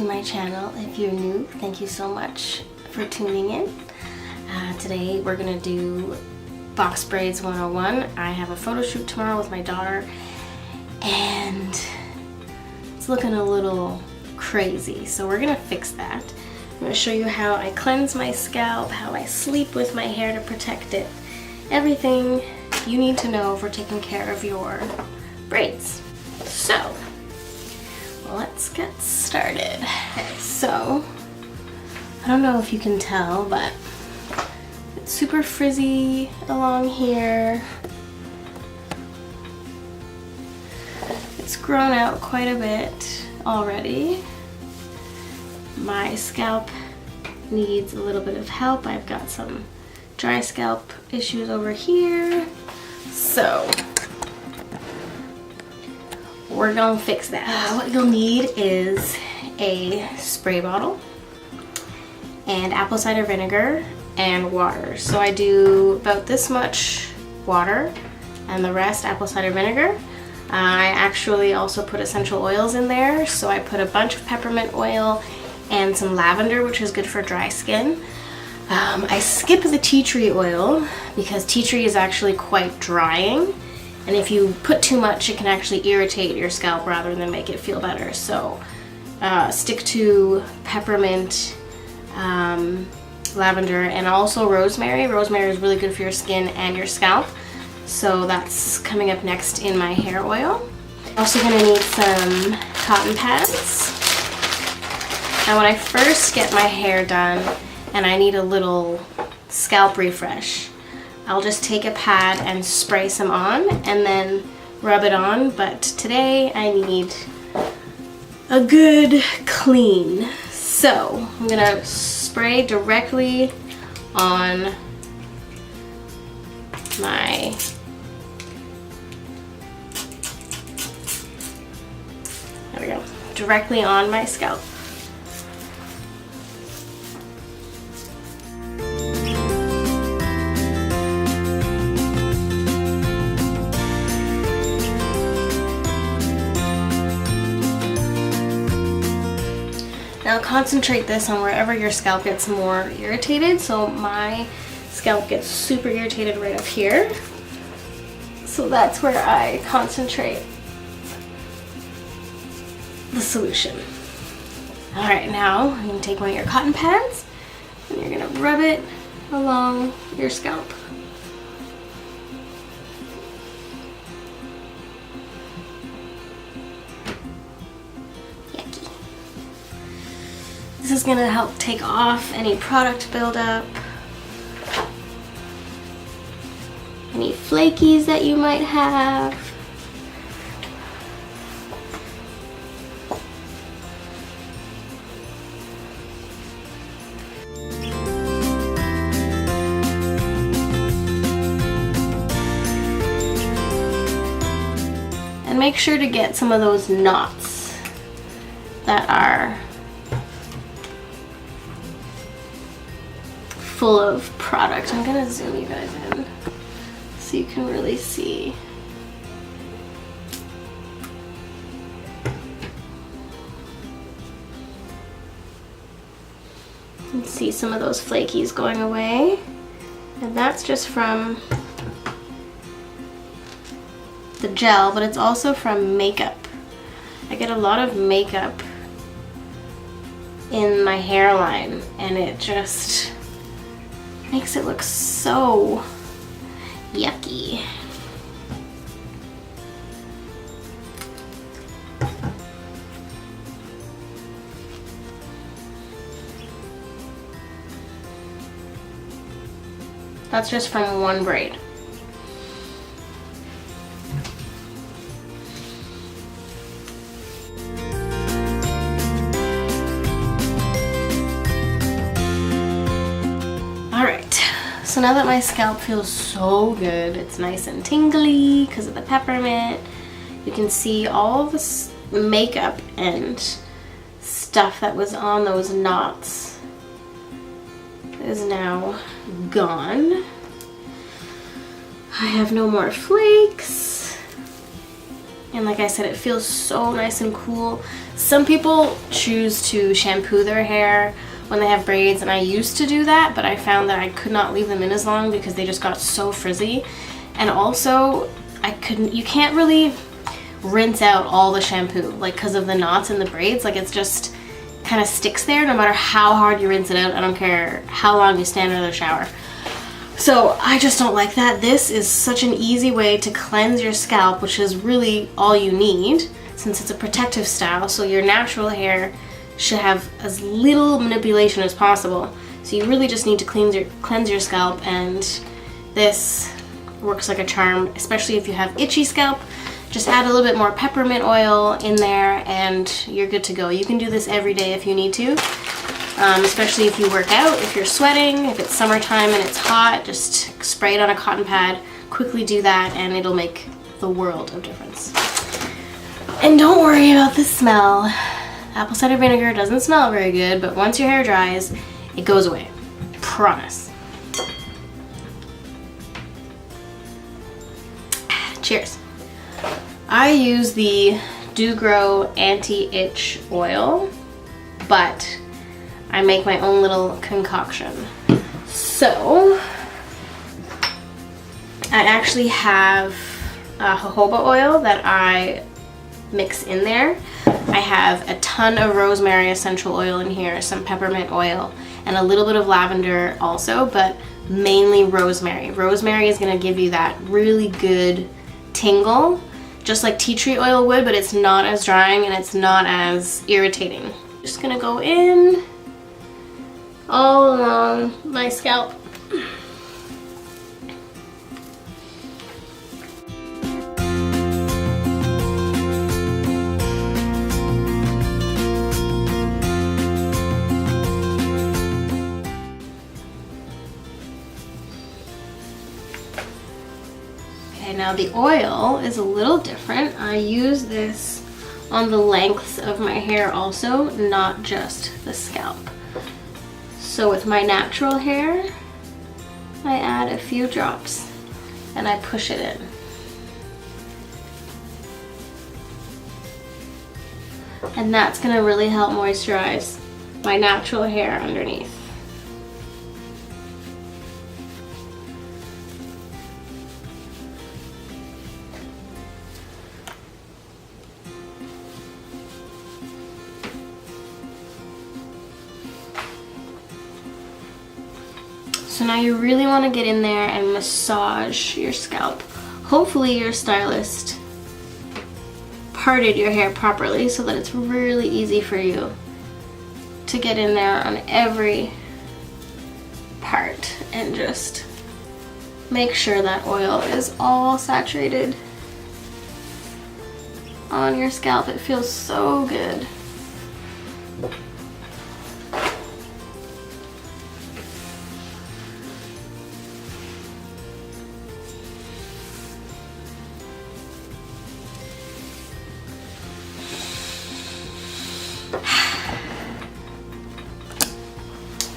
to my channel. If you're new, thank you so much for tuning in. Today we're gonna do box braids 101. I have a photo shoot tomorrow with my daughter and it's looking a little crazy, so we're gonna fix that. I'm gonna show you how I cleanse my scalp, how I sleep with my hair to protect it, everything you need to know for taking care of your braids. So let's get started. Okay, so I don't know if you can tell, but it's super frizzy along here. It's grown out quite a bit already. My scalp needs a little bit of help. I've got some dry scalp issues over here. So we're gonna fix that. What you'll need is a spray bottle and apple cider vinegar and water. So I do about this much water and the rest apple cider vinegar. I actually also put essential oils in there. So I put a bunch of peppermint oil and some lavender, which is good for dry skin. I skip the tea tree oil because tea tree is actually quite drying. And if you put too much, it can actually irritate your scalp rather than make it feel better. So stick to peppermint, lavender, and also rosemary. Rosemary is really good for your skin and your scalp. So that's coming up next in my hair oil. Also gonna need some cotton pads. Now when I first get my hair done and I need a little scalp refresh, I'll just take a pad and spray some on and then rub it on, but today I need a good clean. So I'm gonna spray directly on my directly on my scalp. Now concentrate this on wherever your scalp gets more irritated. So my scalp gets super irritated right up here. So that's where I concentrate the solution. All right, now you're gonna take one of your cotton pads and you're gonna rub it along your scalp. Yucky. This is gonna help take off any product buildup, any flakies that you might have. And make sure to get some of those knots that are full of product. I'm gonna zoom you guys in so you can really see. You can see some of those flakies going away, and that's just from the gel, but it's also from makeup. I get a lot of makeup in my hairline and it just makes it look so yucky. That's just from one braid. So now that my scalp feels so good, it's nice and tingly because of the peppermint, you can see all this makeup and stuff that was on those knots is now gone. I have no more flakes. And like I said, it feels so nice and cool. Some people choose to shampoo their hair when they have braids, and I used to do that, but I found that I could not leave them in as long because they just got so frizzy. And also, you can't really rinse out all the shampoo, like because of the knots in the braids. Like, it's just kind of sticks there no matter how hard you rinse it out. I don't care how long you stand under the shower. So I just don't like that. This is such an easy way to cleanse your scalp, which is really all you need since it's a protective style. So your natural hair should have as little manipulation as possible. So you really just need to cleanse your scalp, and this works like a charm, especially if you have itchy scalp. Just add a little bit more peppermint oil in there and you're good to go. You can do this every day if you need to. Especially if you work out, if you're sweating, if it's summertime and it's hot, just spray it on a cotton pad, quickly do that, and it'll make the world of difference. And don't worry about the smell. Apple cider vinegar doesn't smell very good, but once your hair dries, it goes away. Promise. Cheers. I use the Do Grow Anti-Itch Oil, but I make my own little concoction. So I actually have jojoba oil that I mix in there. I have a ton of rosemary essential oil in here, some peppermint oil, and a little bit of lavender also, but mainly rosemary. Rosemary is gonna give you that really good tingle, just like tea tree oil would, but it's not as drying and it's not as irritating. Just gonna go in all along my scalp. Okay, now the oil is a little different. I use this on the lengths of my hair also, not just the scalp. So with my natural hair, I add a few drops and I push it in. And that's gonna really help moisturize my natural hair underneath. So now you really want to get in there and massage your scalp. Hopefully your stylist parted your hair properly so that it's really easy for you to get in there on every part and just make sure that oil is all saturated on your scalp. It feels so good.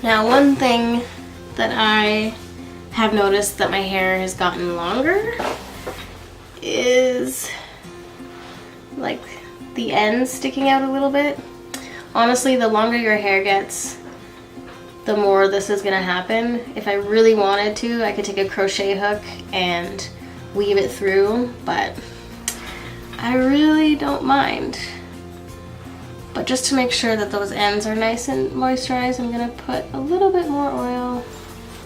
Now, one thing that I have noticed that my hair has gotten longer is like the ends sticking out a little bit. Honestly, the longer your hair gets, the more this is gonna happen. If I really wanted to, I could take a crochet hook and weave it through, but I really don't mind. But just to make sure that those ends are nice and moisturized, I'm gonna put a little bit more oil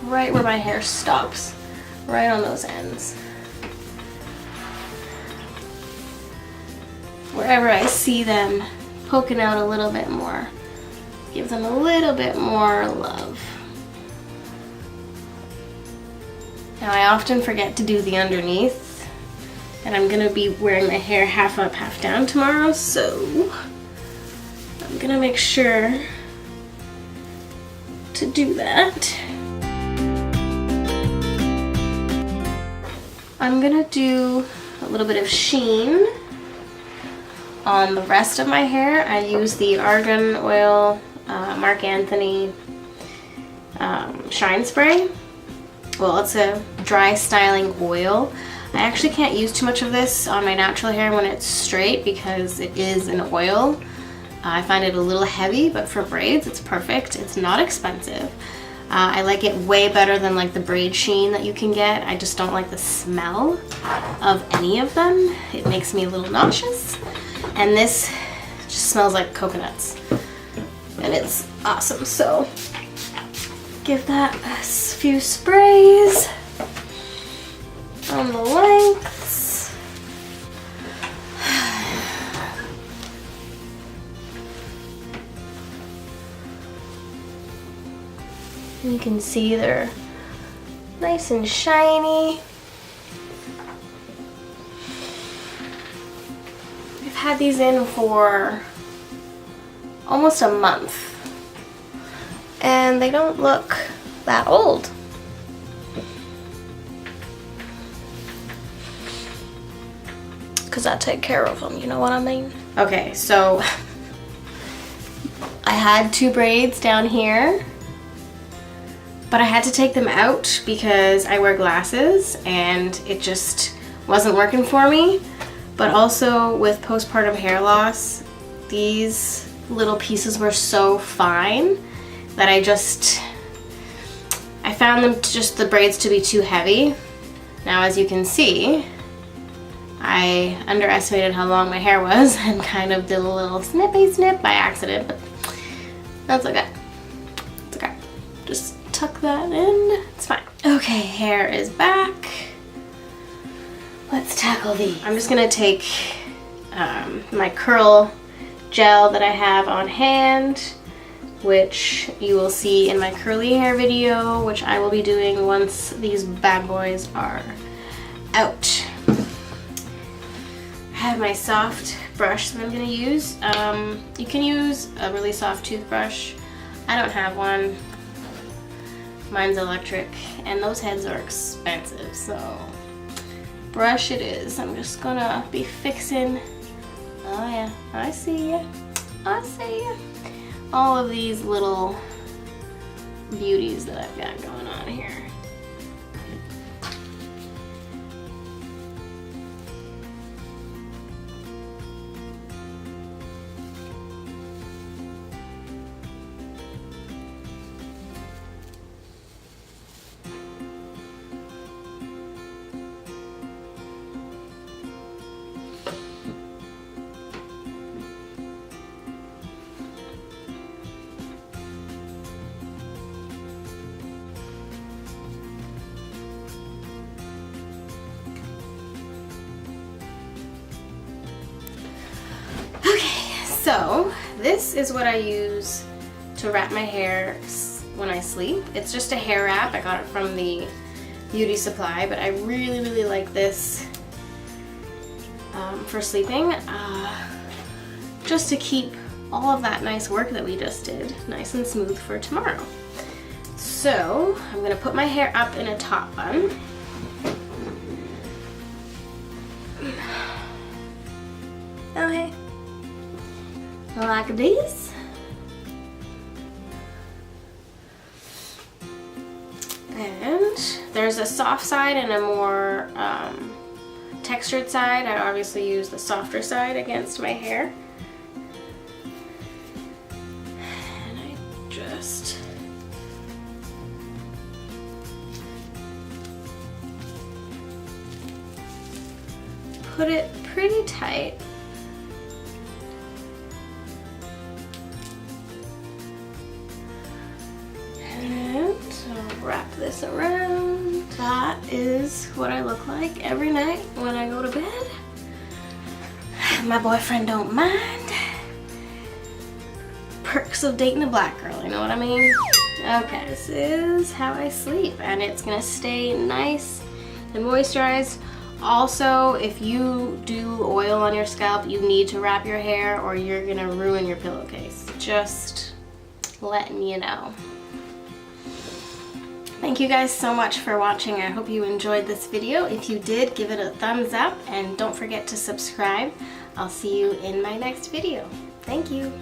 right where my hair stops, right on those ends. Wherever I see them poking out a little bit more, give them a little bit more love. Now, I often forget to do the underneath, and I'm gonna be wearing my hair half up, half down tomorrow, so I'm gonna make sure to do that. I'm gonna do a little bit of sheen on the rest of my hair. I use the Argan Oil Mark Anthony Shine Spray. Well, it's a dry styling oil. I actually can't use too much of this on my natural hair when it's straight because it is an oil. I find it a little heavy, but for braids it's perfect. It's not expensive. I like it way better than like the braid sheen that you can get. I just don't like the smell of any of them. It makes me a little nauseous. And this just smells like coconuts. And it's awesome. So give that a few sprays on the lengths. You can see they're nice and shiny. I've had these in for almost a month and they don't look that old. Because I take care of them, you know what I mean? Okay, so I had 2 braids down here, but I had to take them out because I wear glasses and it just wasn't working for me. But also with postpartum hair loss, these little pieces were so fine that I found them the braids to be too heavy. Now as you can see, I underestimated how long my hair was and kind of did a little snippy snip by accident, but that's okay. It's okay. Just tuck that in. It's fine. Okay, hair is back. Let's tackle these. I'm just gonna take my curl gel that I have on hand, which you will see in my curly hair video, which I will be doing once these bad boys are out. I have my soft brush that I'm gonna use. You can use a really soft toothbrush. I don't have one. Mine's electric, and those heads are expensive, so brush it is. I'm just gonna be fixing, oh yeah, I see ya, I see ya, all of these little beauties that I've got going on here. So this is what I use to wrap my hair when I sleep. It's just a hair wrap. I got it from the beauty supply, but I really like this for sleeping, just to keep all of that nice work that we just did nice and smooth for tomorrow. So I'm gonna put my hair up in a top bun. Okay. Like this. And there's a soft side and a more textured side. I obviously use the softer side against my hair. And I just put it pretty tight. Wrap this around. That is what I look like every night when I go to bed. My boyfriend don't mind. Perks of dating a black girl, you know what I mean? Okay, this is how I sleep, and it's gonna stay nice and moisturized. Also, if you do oil on your scalp, you need to wrap your hair or you're gonna ruin your pillowcase. Just letting you know. Thank you guys so much for watching. I hope you enjoyed this video. If you did, give it a thumbs up and don't forget to subscribe. I'll see you in my next video. Thank you.